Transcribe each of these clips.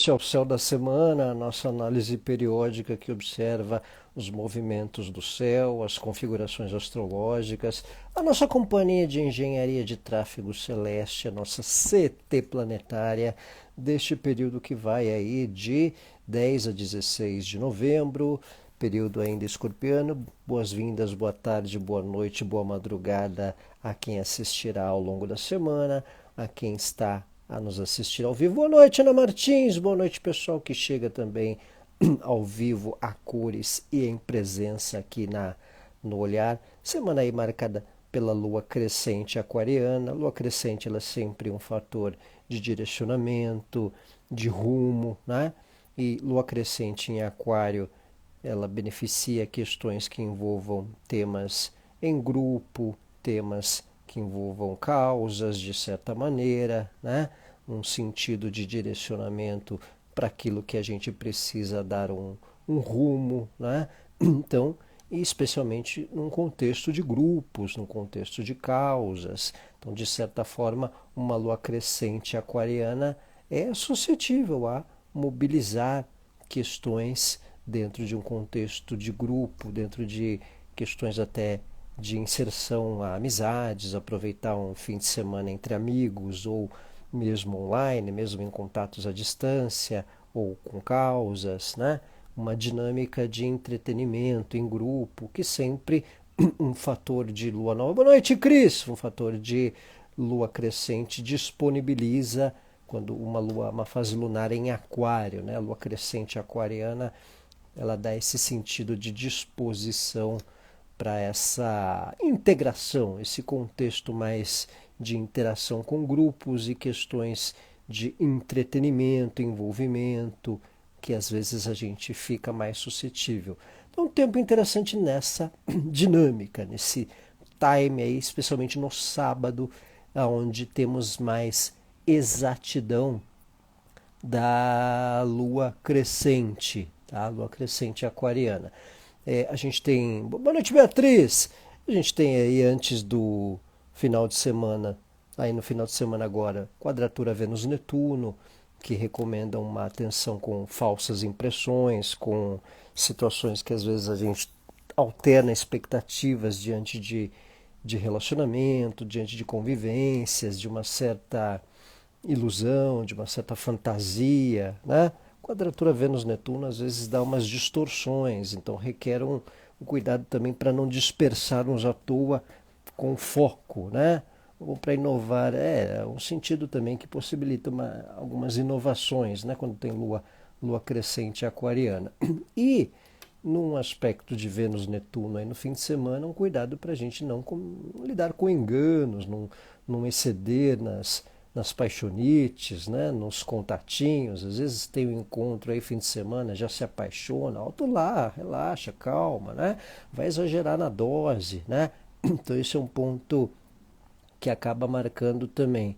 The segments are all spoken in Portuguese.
Este é o Céu da Semana, a nossa análise periódica que observa os movimentos do céu, as configurações astrológicas, a nossa companhia de engenharia de tráfego celeste, a nossa CT planetária, deste período que vai aí de 10 a 16 de novembro, período ainda escorpiano. Boas-vindas, boa tarde, boa noite, boa madrugada a quem assistirá ao longo da semana, a quem está a nos assistir ao vivo. Boa noite, Ana Martins. Boa noite, pessoal que chega também ao vivo, a cores e em presença aqui no Olhar. Semana aí marcada pela lua crescente aquariana. Lua crescente ela é sempre um fator de direcionamento, de rumo, né? E lua crescente em aquário, ela beneficia questões que envolvam temas em grupo, temas que envolvam causas de certa maneira, né? Um sentido de direcionamento para aquilo que a gente precisa dar um rumo, né? Então, e especialmente num contexto de grupos, num contexto de causas. Então, de certa forma, uma lua crescente aquariana é suscetível a mobilizar questões dentro de um contexto de grupo, dentro de questões até de inserção a amizades, aproveitar um fim de semana entre amigos ou mesmo online, mesmo em contatos à distância ou com causas, né? Uma dinâmica de entretenimento em grupo que sempre um fator de lua nova. Boa noite, Cris! Um fator de lua crescente disponibiliza quando uma fase lunar em aquário, né? A lua crescente aquariana, ela dá esse sentido de disposição para essa integração, esse contexto mais de interação com grupos e questões de entretenimento, envolvimento, que às vezes a gente fica mais suscetível. Então, um tempo interessante nessa dinâmica, nesse time aí, especialmente no sábado, onde temos mais exatidão da lua crescente, tá? Lua crescente aquariana. A gente tem. Boa noite, Beatriz! A gente tem aí antes do final de semana, aí no final de semana agora, quadratura Vênus-Netuno, que recomenda uma atenção com falsas impressões, com situações que às vezes a gente alterna expectativas diante de relacionamento, diante de convivências, de uma certa ilusão, de uma certa fantasia, né? Quadratura Vênus-Netuno às vezes dá umas distorções, então requer um cuidado também para não dispersarmos à toa com foco, né? Ou para inovar, um sentido também que possibilita algumas inovações, né? Quando tem lua crescente aquariana. E num aspecto de Vênus-Netuno aí no fim de semana, um cuidado para a gente não lidar com enganos, não exceder nas paixonites, né? Nos contatinhos. Às vezes tem um encontro aí fim de semana, já se apaixona, alto lá, relaxa, calma, né? Vai exagerar na dose, né? Então esse é um ponto que acaba marcando também.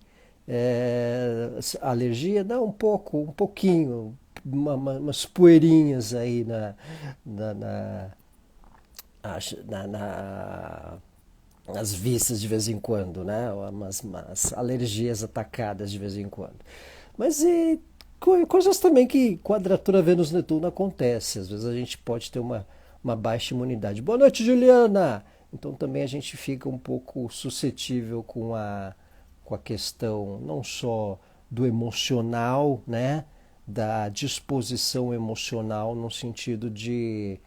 Alergia dá um pouquinho, umas poeirinhas aí na, na, na as vistas de vez em quando, né? Umas alergias atacadas de vez em quando. Mas coisas também que quadratura Vênus-Netuno acontece. Às vezes a gente pode ter uma baixa imunidade. Boa noite, Juliana! Então também a gente fica um pouco suscetível com a questão não só do emocional, né? Da disposição emocional no sentido de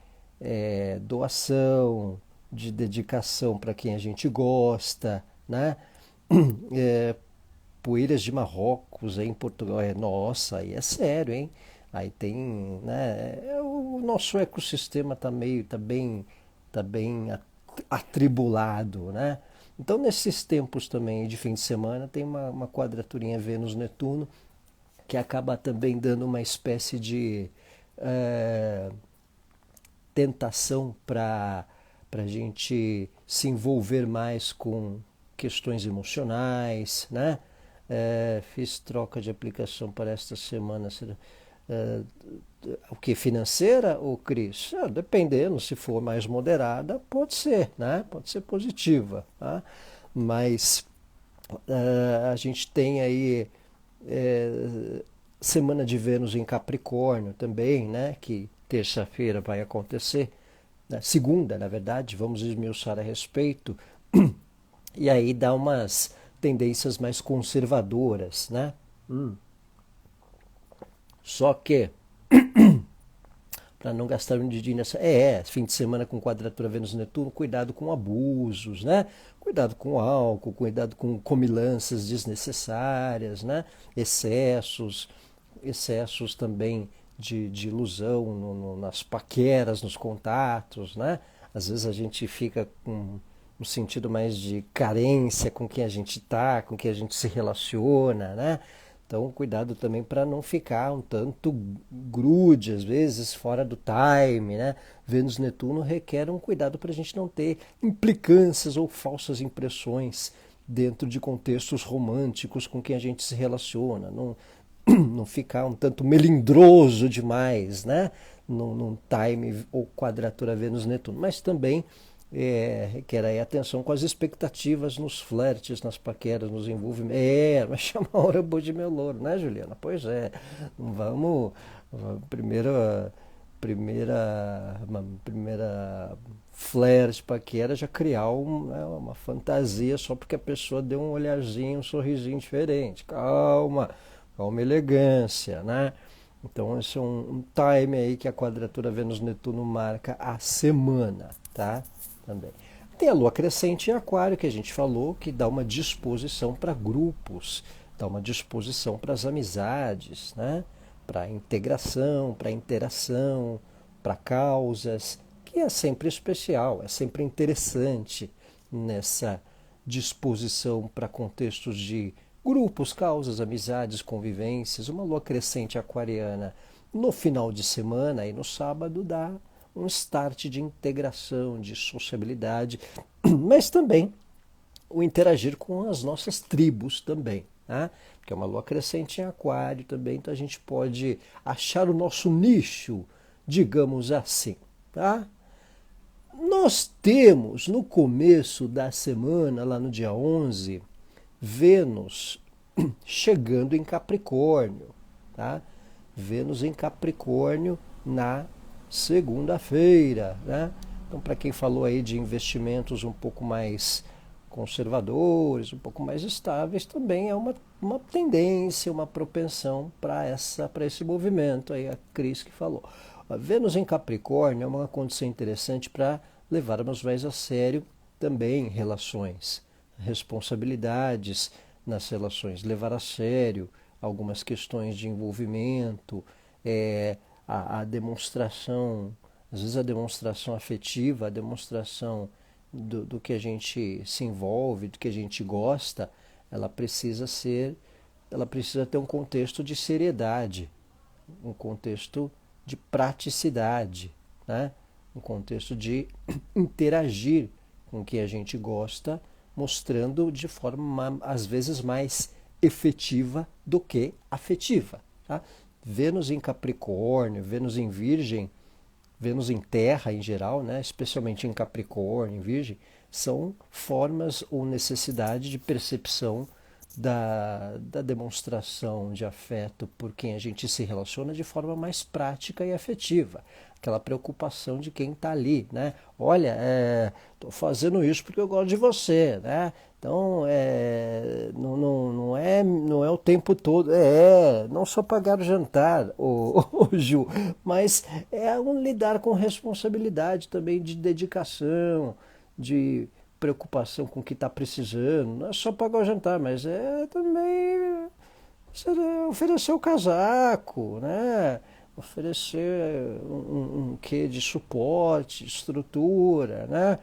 doação, de dedicação para quem a gente gosta, né? É, Poeiras de Marrocos aí em Portugal, nossa, aí é sério, hein? Aí tem, né? O nosso ecossistema tá bem atribulado, né? Então nesses tempos também de fim de semana tem uma quadraturinha Vênus-Netuno que acaba também dando uma espécie de é, tentação para a gente se envolver mais com questões emocionais, né? Fiz troca de aplicação para esta semana. É, o que financeira, ou Cris? Dependendo, se for mais moderada, pode ser, né? Pode ser positiva, tá? Mas a gente tem aí é, semana de Vênus em Capricórnio também, né? Que terça-feira vai acontecer, né? Segunda, na verdade, vamos esmiuçar a respeito, e aí dá umas tendências mais conservadoras, né? Só que, para não gastar um dinheiro nessa. Fim de semana com quadratura Vênus-Netuno, cuidado com abusos, né? Cuidado com álcool, cuidado com comilanças desnecessárias, né? Excessos também de ilusão nas paqueras, nos contatos, né? Às vezes a gente fica com um sentido mais de carência com quem a gente está, com quem a gente se relaciona, né? Então, cuidado também para não ficar um tanto grude, às vezes, fora do time, né? Vênus-Netuno requer um cuidado para a gente não ter implicâncias ou falsas impressões dentro de contextos românticos com quem a gente se relaciona. Não, não ficar um tanto melindroso demais, né? Num time ou quadratura Vênus-Netuno. Mas também requer aí atenção com as expectativas nos flertes, nas paqueras, nos envolvimentos. Mas chama a hora boa de meu louro, né, Juliana? Pois é. Vamos. Primeira. Primeira flerte, paquera, já criar uma fantasia só porque a pessoa deu um olharzinho, um sorrisinho diferente. Calma, calma, elegância, né? Então esse é um time aí que a quadratura Vênus-Netuno marca a semana, tá? Também. Tem a lua crescente em aquário, que a gente falou, que dá uma disposição para grupos, dá uma disposição para as amizades, né? Para integração, para interação, para causas, que é sempre especial, é sempre interessante nessa disposição para contextos de grupos, causas, amizades, convivências. Uma lua crescente aquariana no final de semana e no sábado dá um start de integração, de sociabilidade, mas também o interagir com as nossas tribos também, né? Porque é uma lua crescente em aquário também, então a gente pode achar o nosso nicho, digamos assim, tá? Nós temos no começo da semana, lá no dia 11, Vênus chegando em Capricórnio, tá? Vênus em Capricórnio na segunda-feira, né? Então, para quem falou aí de investimentos um pouco mais conservadores, um pouco mais estáveis, também é uma tendência, uma propensão para esse movimento aí, a Cris que falou. A Vênus em Capricórnio é uma condição interessante para levarmos mais a sério também relações, responsabilidades nas relações, levar a sério algumas questões de envolvimento, a demonstração, às vezes a demonstração afetiva, a demonstração do que a gente se envolve, do que a gente gosta, ela precisa ter um contexto de seriedade, um contexto de praticidade, né? Um contexto de interagir com o que a gente gosta, mostrando de forma às vezes mais efetiva do que afetiva, tá? Vênus em Capricórnio, Vênus em Virgem, Vênus em Terra em geral, né? Especialmente em Capricórnio, em Virgem, são formas ou necessidade de percepção da demonstração de afeto por quem a gente se relaciona de forma mais prática e afetiva. Aquela preocupação de quem está ali, né? Olha, estou fazendo isso porque eu gosto de você, né? Então, não é o tempo todo, não só pagar o jantar, o Ju, mas é um lidar com responsabilidade também de dedicação, de preocupação com o que está precisando. Não é só pagar o jantar, mas é também oferecer o casaco, né? Oferecer um quê de suporte, estrutura, né?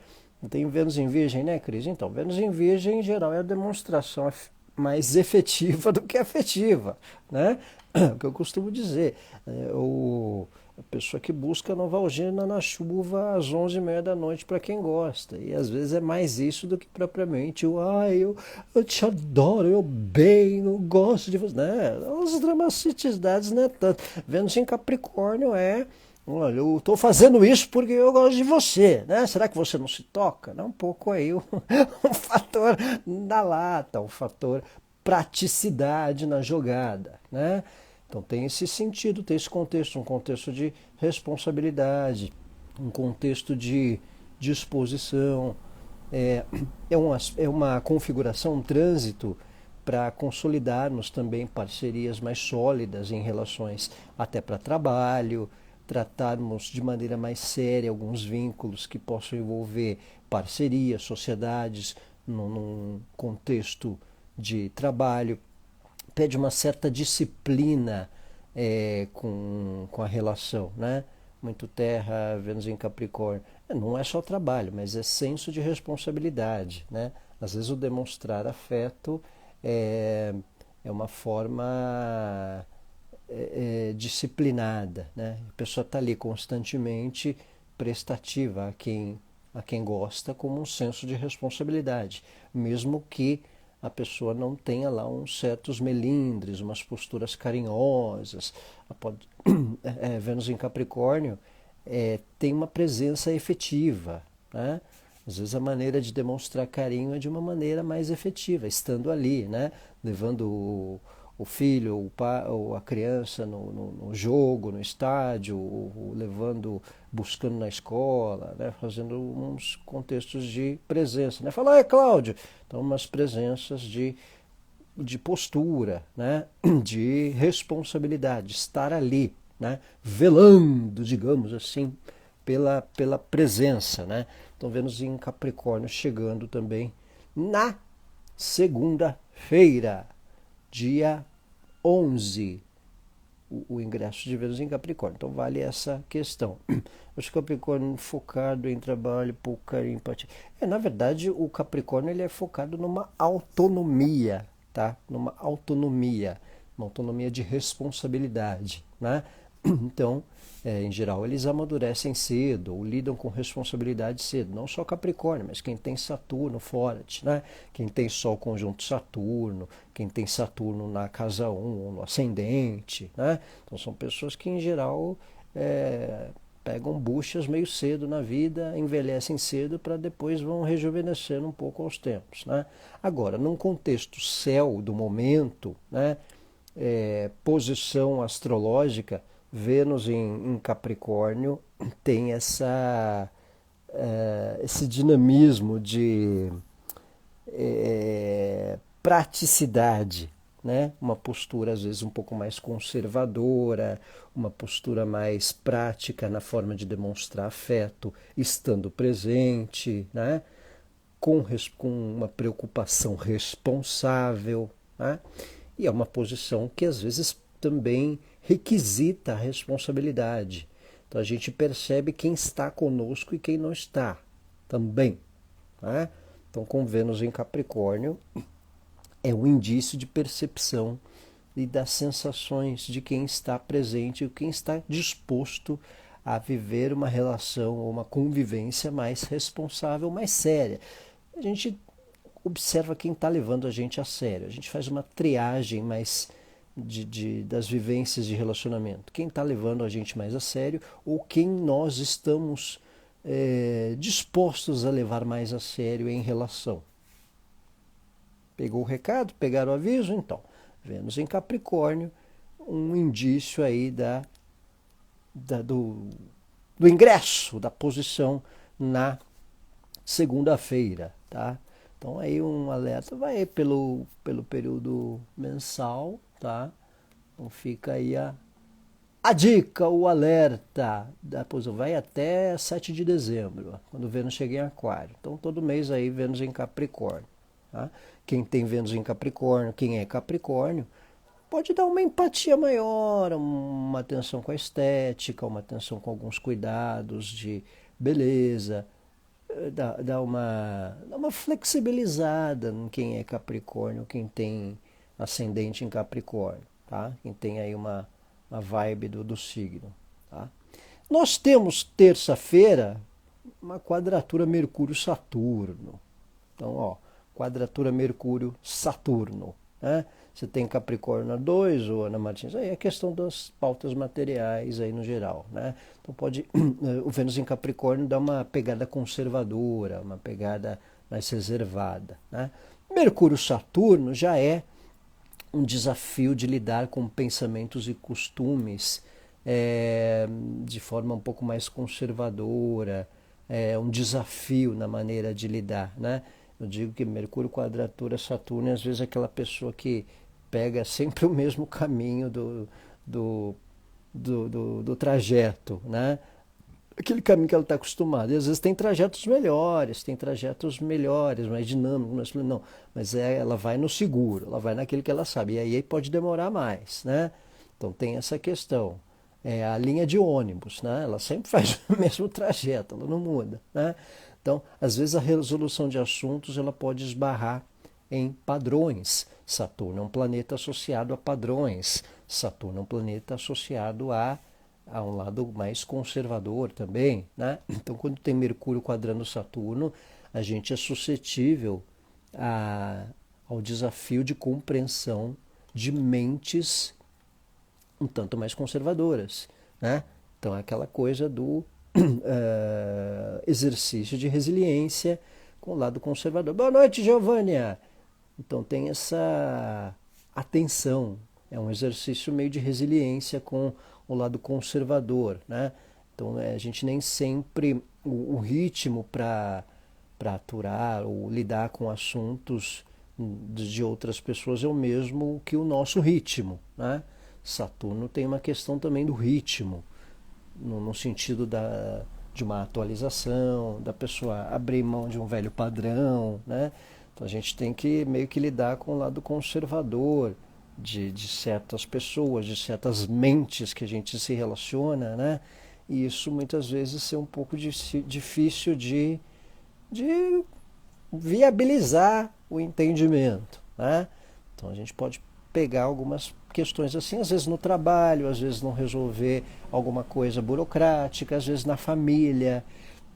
Tem Vênus em Virgem, né, Cris? Então, Vênus em Virgem, em geral, é a demonstração mais efetiva do que afetiva, né? O que eu costumo dizer. A pessoa que busca Novalgina na chuva às 11h30 da noite para quem gosta. E às vezes é mais isso do que propriamente eu te adoro, eu gosto de você. Né? As dramaticidades não é tanto. Vênus em Capricórnio olha, eu estou fazendo isso porque eu gosto de você, né? Será que você não se toca? Não, um pouco aí um fator da lata, um fator praticidade na jogada, né? Então tem esse sentido, tem esse contexto, um contexto de responsabilidade, um contexto de disposição, é uma configuração, um trânsito para consolidarmos também parcerias mais sólidas em relações até para trabalho, tratarmos de maneira mais séria alguns vínculos que possam envolver parcerias, sociedades, num contexto de trabalho. Pede uma certa disciplina com a relação, né? Muito terra, Vênus em Capricórnio. Não é só trabalho, mas é senso de responsabilidade, né? Às vezes o demonstrar afeto é, é uma forma disciplinada, né? A pessoa está ali constantemente prestativa a quem gosta, como um senso de responsabilidade, mesmo que a pessoa não tenha lá uns certos melindres, umas posturas carinhosas. Vênus em Capricórnio tem uma presença efetiva, né? Às vezes a maneira de demonstrar carinho é de uma maneira mais efetiva, estando ali, né? Levando o filho, ou a criança no jogo, no estádio, ou levando, buscando na escola, né? Fazendo uns contextos de presença, né? Fala, Cláudio! Então, umas presenças de postura, né? De responsabilidade, estar ali, né? Velando, digamos assim, pela presença, né? Então, Vênus em Capricórnio chegando também na segunda-feira, dia 11, o ingresso de Vênus em Capricórnio. Então vale essa questão. Os Capricórnio focado em trabalho, pouca empatia. Na verdade, o Capricórnio ele é focado numa autonomia, tá? Numa autonomia, uma autonomia de responsabilidade, né? Então, em geral, eles amadurecem cedo ou lidam com responsabilidade cedo. Não só Capricórnio, mas quem tem Saturno fora, né? Quem tem Sol conjunto Saturno, quem tem Saturno na casa 1 ou no ascendente, né? Então são pessoas que, em geral, pegam buchas meio cedo na vida, envelhecem cedo para depois vão rejuvenescendo um pouco aos tempos, né? Agora, num contexto céu do momento, né? Posição astrológica, Vênus em Capricórnio tem esse dinamismo de praticidade, né? Uma postura às vezes um pouco mais conservadora, uma postura mais prática na forma de demonstrar afeto, estando presente, né? Com uma preocupação responsável, né? E é uma posição que às vezes também requisita a responsabilidade. Então a gente percebe quem está conosco e quem não está também, né? Então, com Vênus em Capricórnio, é um indício de percepção e das sensações de quem está presente e quem está disposto a viver uma relação ou uma convivência mais responsável, mais séria. A gente observa quem está levando a gente a sério. A gente faz uma triagem mais das vivências de relacionamento. Quem está levando a gente mais a sério ou quem nós estamos dispostos a levar mais a sério em relação. Pegou o recado? Pegaram o aviso? Então, Vênus em Capricórnio, um indício aí do ingresso, da posição na segunda-feira, tá? Então aí um alerta vai pelo período mensal, tá? Então fica aí a dica, o alerta da posição, vai até 7 de dezembro, quando Vênus chega em Aquário. Então todo mês aí Vênus em Capricórnio, tá? Quem tem Vênus em Capricórnio, quem é Capricórnio, pode dar uma empatia maior, uma atenção com a estética, uma atenção com alguns cuidados de beleza, dá uma flexibilizada em quem é Capricórnio, quem tem ascendente em Capricórnio, tá? Quem tem aí uma vibe do signo, tá? Nós temos terça-feira uma quadratura Mercúrio-Saturno. Então, ó, quadratura Mercúrio-Saturno, né? Você tem Capricórnio na 2 ou Ana Martins, aí é questão das pautas materiais aí no geral, né? Então pode o Vênus em Capricórnio dá uma pegada conservadora, uma pegada mais reservada, né? Mercúrio-Saturno já é um desafio de lidar com pensamentos e costumes de forma um pouco mais conservadora, um desafio na maneira de lidar, né? Eu digo que Mercúrio quadratura Saturno é às vezes aquela pessoa que pega sempre o mesmo caminho do, do trajeto, né? Aquele caminho que ela está acostumada. E às vezes tem trajetos melhores, mais dinâmicos, não, mas ela vai no seguro, ela vai naquele que ela sabe. E aí pode demorar mais, né? Então tem essa questão. É a linha de ônibus, né? Ela sempre faz o mesmo trajeto, ela não muda, né? Então, às vezes a resolução de assuntos ela pode esbarrar em padrões. Saturno é um planeta associado a padrões. Saturno é um planeta associado a um lado mais conservador também, né? Então, quando tem Mercúrio quadrando Saturno, a gente é suscetível a, ao desafio de compreensão de mentes um tanto mais conservadoras, né? Então, é aquela coisa do exercício de resiliência com o lado conservador. Boa noite, Giovânia! Então, tem essa atenção, é um exercício meio de resiliência com o lado conservador, né? Então a gente nem sempre o ritmo para aturar ou lidar com assuntos de outras pessoas é o mesmo que o nosso ritmo, né? Saturno tem uma questão também do ritmo, no sentido de uma atualização, da pessoa abrir mão de um velho padrão, né? Então a gente tem que meio que lidar com o lado conservador de certas pessoas, de certas mentes que a gente se relaciona, né? E isso muitas vezes é um pouco difícil de viabilizar o entendimento, né? Então a gente pode pegar algumas questões assim, às vezes no trabalho, às vezes não resolver alguma coisa burocrática, às vezes na família.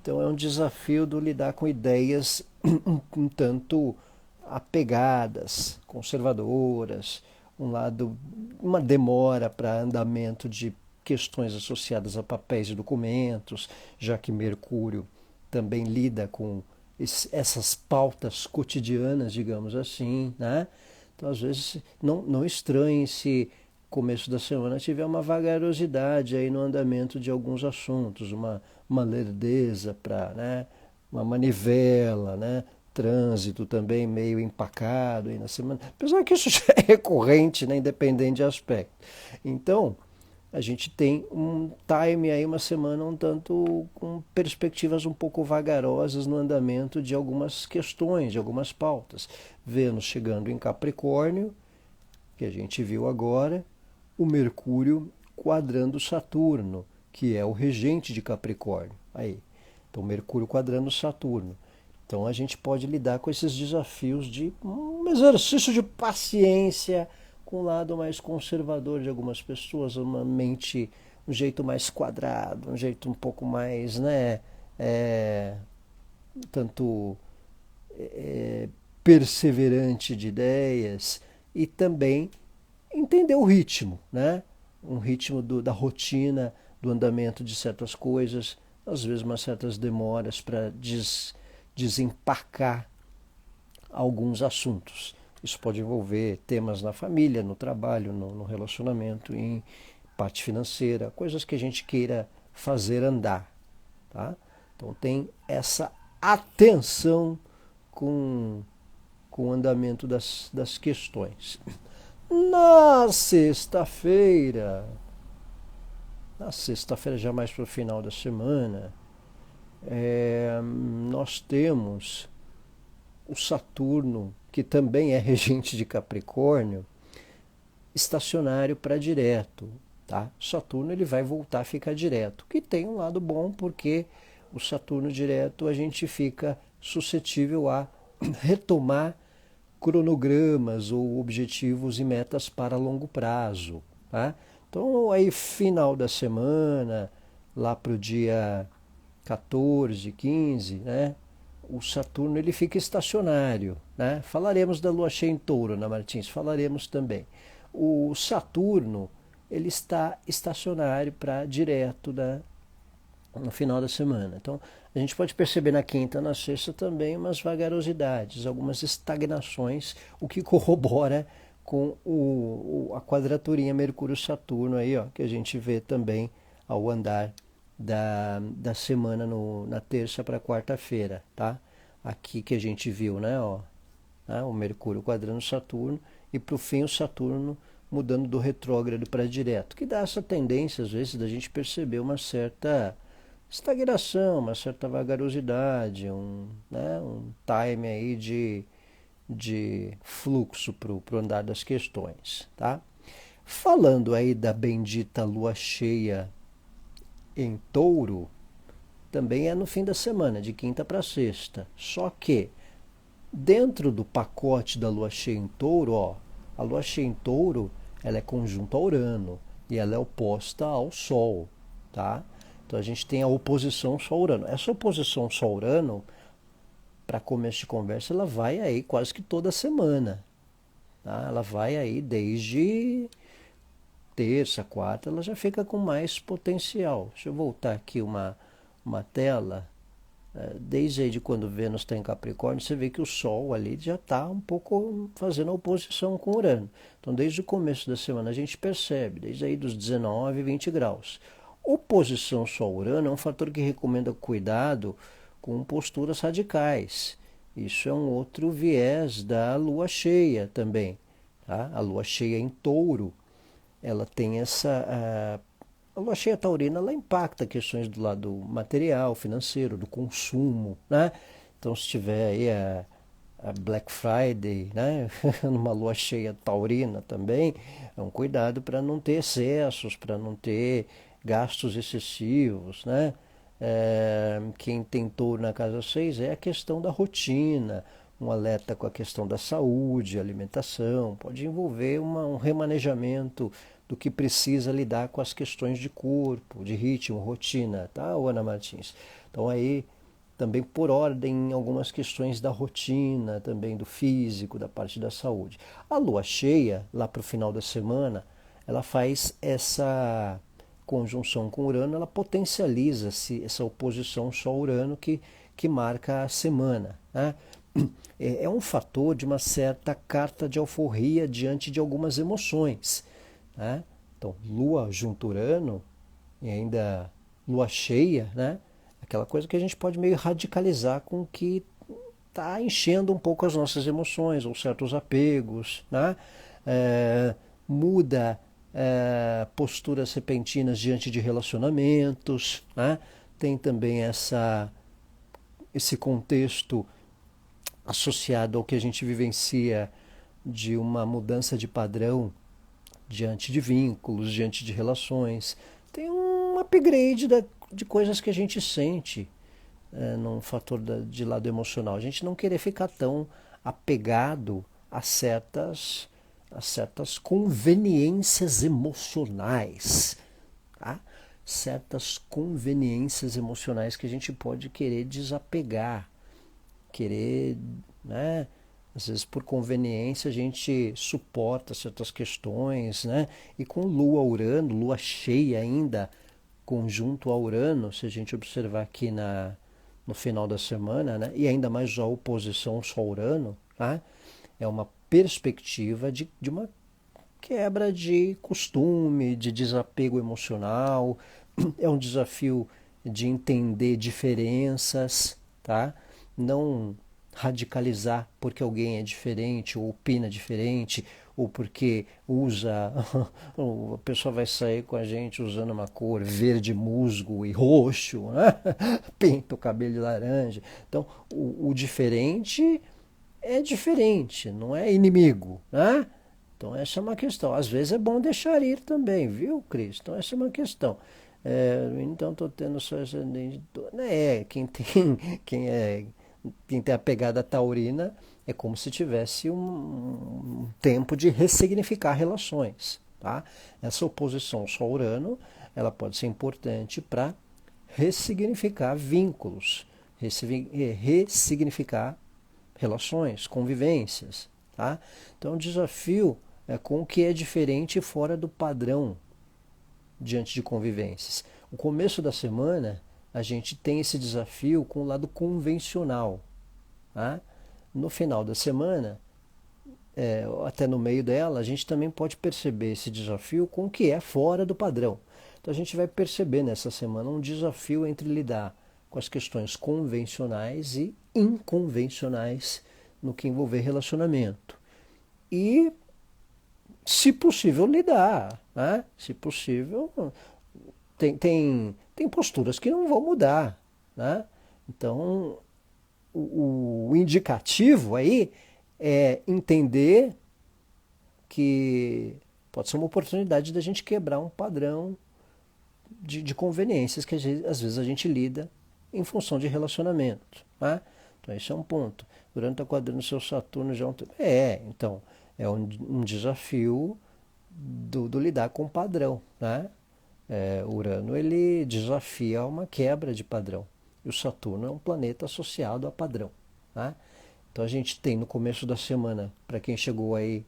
Então é um desafio do lidar com ideias um tanto apegadas, conservadoras, um lado, uma demora para andamento de questões associadas a papéis e documentos, já que Mercúrio também lida com essas pautas cotidianas, digamos assim, né? Então, às vezes, não estranhe se começo da semana tiver uma vagarosidade aí no andamento de alguns assuntos, uma lerdeza para, né, uma manivela, né, trânsito também meio empacado aí na semana. Apesar que isso já é recorrente, né, independente de aspecto. Então, a gente tem um time aí, uma semana um tanto com perspectivas um pouco vagarosas no andamento de algumas questões, de algumas pautas. Vênus chegando em Capricórnio, que a gente viu agora, o Mercúrio quadrando Saturno, que é o regente de Capricórnio. Aí. Então, Mercúrio quadrando Saturno. Então, a gente pode lidar com esses desafios de um exercício de paciência com um lado mais conservador de algumas pessoas, uma mente, um jeito mais quadrado, um jeito um pouco mais, né, tanto perseverante de ideias e também entender o ritmo, né? Um ritmo da rotina, do andamento de certas coisas, às vezes umas certas demoras para desempacar alguns assuntos. Isso pode envolver temas na família, no trabalho, no relacionamento, em parte financeira, coisas que a gente queira fazer andar, tá? Então tem essa atenção com o andamento das questões. Na sexta-feira, já mais para o final da semana, nós temos o Saturno, que também é regente de Capricórnio, estacionário para direto. Tá? Saturno ele vai voltar a ficar direto, que tem um lado bom, porque o Saturno direto a gente fica suscetível a retomar cronogramas ou objetivos e metas para longo prazo. Tá? Então, aí final da semana, lá para o dia 14, 15, né? O Saturno ele fica estacionário. Né? Falaremos da Lua cheia em Touro, né, Martins? Falaremos também. O Saturno ele está estacionário para direto no final da semana. Então, a gente pode perceber na quinta, na sexta também umas vagarosidades, algumas estagnações, o que corrobora com a quadraturinha Mercúrio-Saturno aí, ó, que a gente vê também ao andar da semana na terça para quarta-feira, tá? Aqui que a gente viu, né, ó, né, o Mercúrio quadrando Saturno e para o fim o Saturno mudando do retrógrado para direto, que dá essa tendência às vezes da gente perceber uma certa estagnação, uma certa vagarosidade, um time aí de fluxo para o andar das questões, tá? Falando aí da bendita lua cheia em Touro, também é no fim da semana, de quinta para sexta. Só que dentro do pacote da lua cheia em Touro, ó, a lua cheia em Touro, ela é conjunta a Urano e ela é oposta ao Sol, tá? Então a gente tem a oposição Sol-Urano. Essa oposição Sol-Urano, para começo de conversa, ela vai aí quase que toda semana, tá? Ela vai aí desde terça, quarta, ela já fica com mais potencial. Deixa eu voltar aqui uma tela. Desde aí de quando Vênus está em Capricórnio, você vê que o Sol ali já está um pouco fazendo oposição com Urano. Então, desde o começo da semana a gente percebe, desde aí dos 19, 20 graus. Oposição Sol-Urano é um fator que recomenda cuidado com posturas radicais. Isso é um outro viés da lua cheia também. Tá? A lua cheia em Touro, ela tem a lua cheia taurina, ela impacta questões do lado material, financeiro, do consumo, né? Então, se tiver aí a Black Friday, né? Numa lua cheia taurina também, é um cuidado para não ter excessos, para não ter gastos excessivos, né? Quem tem touro na casa 6 é a questão da rotina, um alerta com a questão da saúde, alimentação, pode envolver um remanejamento do que precisa lidar com as questões de corpo, de ritmo, rotina, tá, Ana Martins? Então aí também por ordem algumas questões da rotina, também do físico, da parte da saúde. A lua cheia, lá para o final da semana, ela faz essa conjunção com Urano, ela potencializa essa oposição Sol-Urano que marca a semana, né? É um fator de uma certa carta de alforria diante de algumas emoções, né? Então, Lua junto Urano e ainda Lua cheia, né? Aquela coisa que a gente pode meio radicalizar com o que está enchendo um pouco as nossas emoções ou certos apegos, né? Muda posturas repentinas diante de relacionamentos, né? Tem também esse contexto associado ao que a gente vivencia de uma mudança de padrão diante de vínculos, diante de relações. Tem um upgrade de coisas que a gente sente num fator de lado emocional. A gente não querer ficar tão apegado a certas conveniências emocionais, tá? Certas conveniências emocionais que a gente pode querer desapegar, querer, né? Às vezes por conveniência a gente suporta certas questões, né? E com Lua Urano, Lua cheia ainda, conjunto a Urano, se a gente observar aqui no final da semana, né? E ainda mais a oposição Sol-Urano, tá? É uma perspectiva de uma quebra de costume, de desapego emocional, é um desafio de entender diferenças, tá? Não radicalizar porque alguém é diferente ou opina diferente ou porque usa a pessoa vai sair com a gente usando uma cor verde musgo e roxo, né? Pinta o cabelo de laranja. Então o diferente é diferente, não é inimigo, né? Então essa é uma questão. Às vezes é bom deixar ir também, viu, Cris? Então essa é uma questão. Então estou tendo só ascendente. Quem tem a pegada taurina é como se tivesse um tempo de ressignificar relações, tá? Essa oposição Sol-Urano, ela pode ser importante para ressignificar vínculos, ressignificar relações, convivências, tá? Então o desafio é com o que é diferente fora do padrão diante de convivências. O começo da semana a gente tem esse desafio com o lado convencional, tá? No final da semana até no meio dela, a gente também pode perceber esse desafio com o que é fora do padrão. Então a gente vai perceber nessa semana um desafio entre lidar com as questões convencionais e inconvencionais no que envolver relacionamento. E, se possível, lidar. Né? Se possível, tem posturas que não vão mudar. Né? Então, o indicativo aí é entender que pode ser uma oportunidade da gente quebrar um padrão de conveniências que às vezes a gente lida em função de relacionamento. Né? Então, esse é um ponto. Durante a quadratura no seu Saturno já é um... então, é um desafio do lidar com o padrão. Né? Urano, ele desafia uma quebra de padrão. E o Saturno é um planeta associado a padrão. Né? Então a gente tem no começo da semana, para quem chegou aí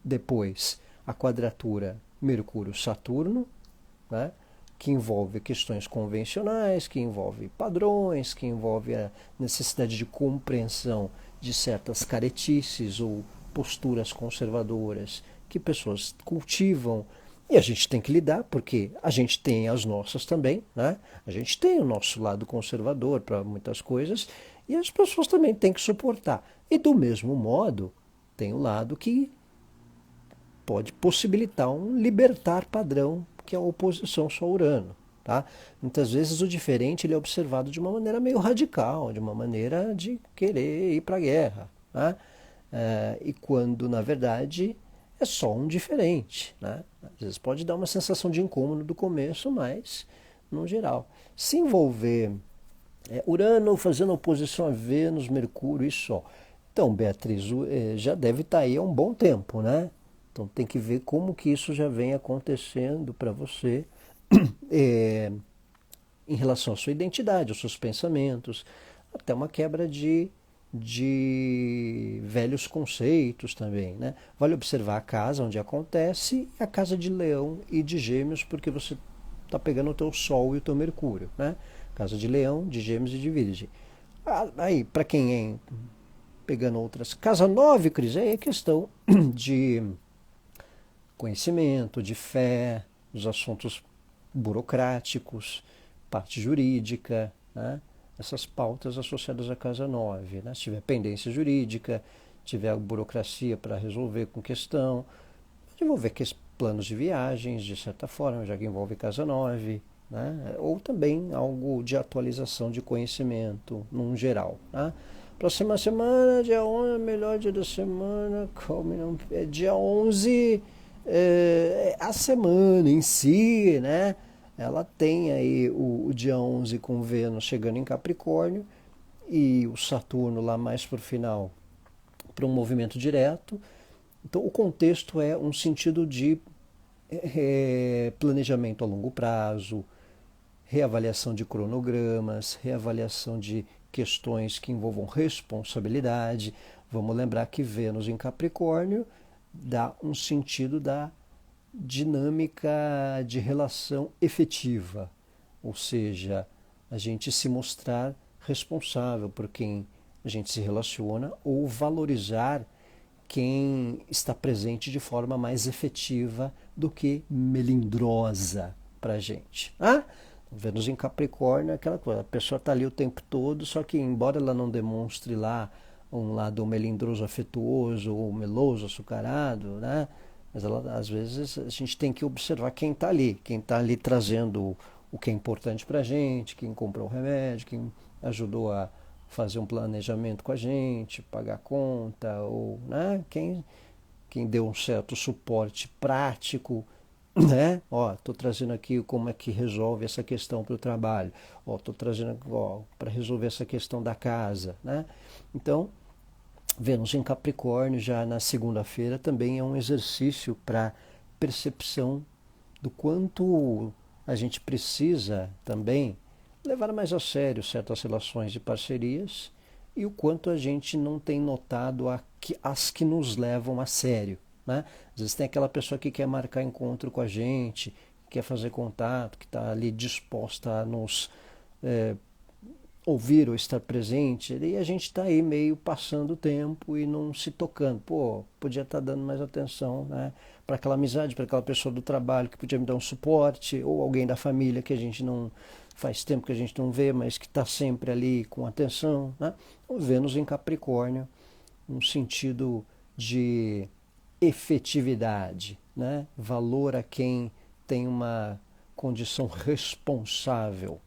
depois, a quadratura Mercúrio-Saturno, né? Que envolve questões convencionais, que envolve padrões, que envolve a necessidade de compreensão de certas caretices ou posturas conservadoras que pessoas cultivam. E a gente tem que lidar, porque a gente tem as nossas também, né? A gente tem o nosso lado conservador para muitas coisas, e as pessoas também têm que suportar. E do mesmo modo, tem o lado que pode possibilitar um libertar padrão, que é a oposição só a Urano. Tá? Muitas vezes o diferente ele é observado de uma maneira meio radical, de uma maneira de querer ir para a guerra. Tá? E quando, na verdade, é só um diferente. Né? Às vezes pode dar uma sensação de incômodo do começo, mas, no geral, se envolver Urano fazendo oposição a Vênus, Mercúrio e Sol. Então, Beatriz, já deve estar aí há um bom tempo, né? Então tem que ver como que isso já vem acontecendo para você é, em relação à sua identidade, aos seus pensamentos, até uma quebra de velhos conceitos também. Né? Vale observar a casa onde acontece, a casa de Leão e de Gêmeos, porque você está pegando o teu Sol e o teu Mercúrio. Né? Casa de Leão, de Gêmeos e de Virgem. Aí, para quem é pegando outras. Casa 9, Cris, aí é questão de conhecimento, de fé, os assuntos burocráticos, parte jurídica, né? Essas pautas associadas à casa 9. Né? Se tiver pendência jurídica, tiver burocracia para resolver com questão, desenvolver planos de viagens, de certa forma, já que envolve casa 9, né? Ou também algo de atualização de conhecimento, num geral. Né? Próxima semana, dia 11, melhor dia da semana, é dia 11, a semana em si, né? Ela tem aí o dia 11 com Vênus chegando em Capricórnio e o Saturno lá mais para o final para um movimento direto. Então o contexto é um sentido de planejamento a longo prazo, reavaliação de cronogramas, reavaliação de questões que envolvam responsabilidade. Vamos lembrar que Vênus em Capricórnio dá um sentido da dinâmica de relação efetiva, ou seja, a gente se mostrar responsável por quem a gente se relaciona ou valorizar quem está presente de forma mais efetiva do que melindrosa para a gente. Vênus em Capricórnio é aquela coisa, a pessoa está ali o tempo todo, só que embora ela não demonstre lá um lado melindroso, afetuoso ou meloso, açucarado, né? Mas às vezes a gente tem que observar quem está ali trazendo o que é importante para a gente, quem comprou o remédio, quem ajudou a fazer um planejamento com a gente, pagar a conta, ou né? Quem deu um certo suporte prático, né? Estou trazendo aqui como é que resolve essa questão para o trabalho, estou trazendo para resolver essa questão da casa, né? Então, Vênus em Capricórnio já na segunda-feira também é um exercício para percepção do quanto a gente precisa também levar mais a sério certas relações e parcerias e o quanto a gente não tem notado as que nos levam a sério. Né? Às vezes tem aquela pessoa que quer marcar encontro com a gente, que quer fazer contato, que está ali disposta a nos ouvir ou estar presente, e a gente está aí meio passando o tempo e não se tocando. Pô, podia estar dando mais atenção, né, para aquela amizade, para aquela pessoa do trabalho que podia me dar um suporte, ou alguém da família que a gente não faz tempo que a gente não vê, mas que está sempre ali com atenção, né? O Vênus em Capricórnio, um sentido de efetividade, né? Valor a quem tem uma condição responsável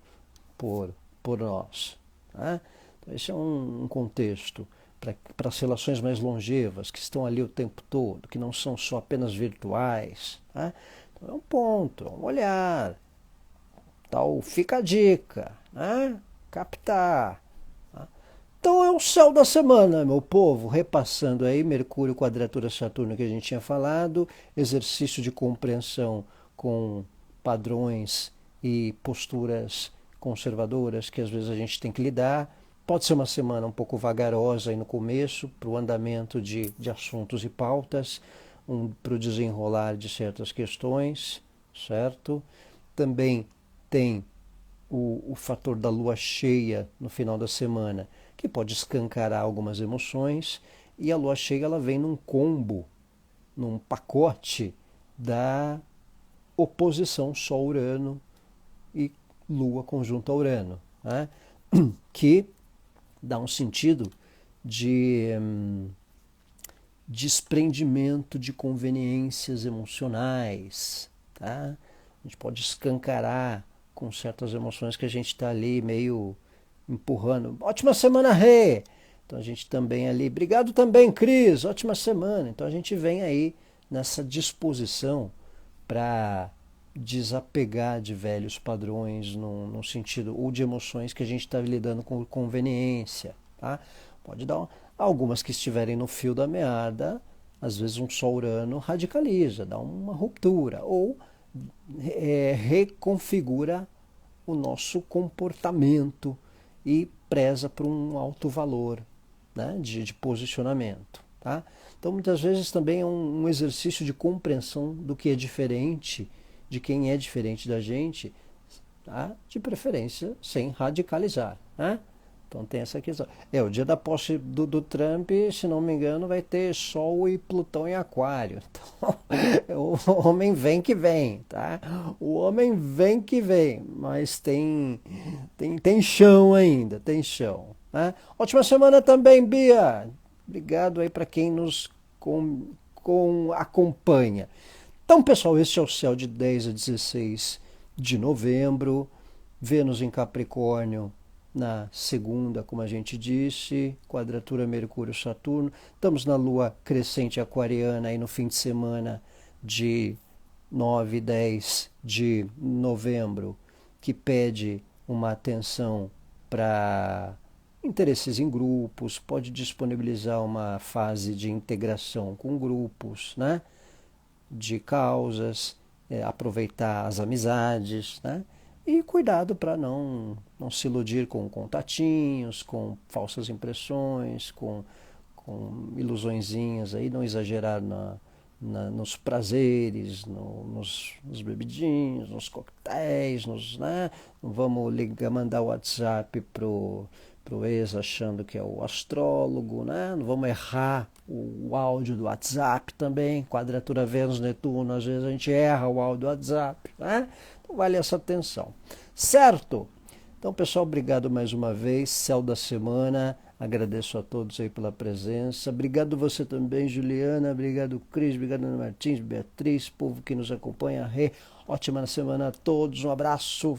por, por nós. Né? Então, esse é um contexto para as relações mais longevas, que estão ali o tempo todo, que não são só apenas virtuais. Né? Então, é um ponto, é um olhar. Tal, fica a dica, né? Captar. Tá? Então é o céu da semana, meu povo, repassando aí Mercúrio, quadratura Saturno que a gente tinha falado, exercício de compreensão com padrões e posturas conservadoras que às vezes a gente tem que lidar. Pode ser uma semana um pouco vagarosa aí no começo, para o andamento de assuntos e pautas, para o desenrolar de certas questões, certo? Também tem o fator da lua cheia no final da semana, que pode escancarar algumas emoções, e a lua cheia ela vem num combo, num pacote da oposição Sol-Urano e Lua conjunto a Urano, né? Que dá um sentido de desprendimento de conveniências emocionais, tá? A gente pode escancarar com certas emoções que a gente está ali meio empurrando. Ótima semana, Rê! Então a gente também ali, obrigado também, Cris, ótima semana. Então a gente vem aí nessa disposição para desapegar de velhos padrões no sentido ou de emoções que a gente está lidando com conveniência, tá? Pode dar algumas que estiverem no fio da meada, às vezes um Sol-Urano radicaliza, dá uma ruptura ou reconfigura o nosso comportamento e preza por um alto valor, né, de posicionamento. Tá? Então, muitas vezes também é um exercício de compreensão do que é diferente, de quem é diferente da gente, tá? De preferência sem radicalizar. Né? Então tem essa questão. O dia da posse do Trump, se não me engano, vai ter Sol e Plutão em Aquário. Então, o homem vem que vem, tá? O homem vem que vem, mas tem chão ainda, tem chão. Né? Ótima semana também, Bia. Obrigado aí para quem nos acompanha. Então, pessoal, este é o céu de 10 a 16 de novembro. Vênus em Capricórnio na segunda, como a gente disse, quadratura Mercúrio-Saturno. Estamos na lua crescente aquariana aí no fim de semana de 9 e 10 de novembro, que pede uma atenção para interesses em grupos, pode disponibilizar uma fase de integração com grupos, né? De causas, aproveitar as amizades, né? E cuidado para não se iludir com contatinhos, com falsas impressões, com ilusõezinhas aí, não exagerar nos prazeres, nos bebidinhos, nos coquetéis, né? Não vamos mandar o WhatsApp pro ex achando que é o astrólogo, né? Não vamos errar o áudio do WhatsApp também, quadratura Vênus-Netuno, às vezes a gente erra o áudio do WhatsApp, né? Então vale essa atenção, certo? Então, pessoal, obrigado mais uma vez, céu da semana, agradeço a todos aí pela presença, obrigado você também, Juliana, obrigado Cris, obrigado Ana Martins, Beatriz, povo que nos acompanha, Rê, ótima semana a todos, um abraço,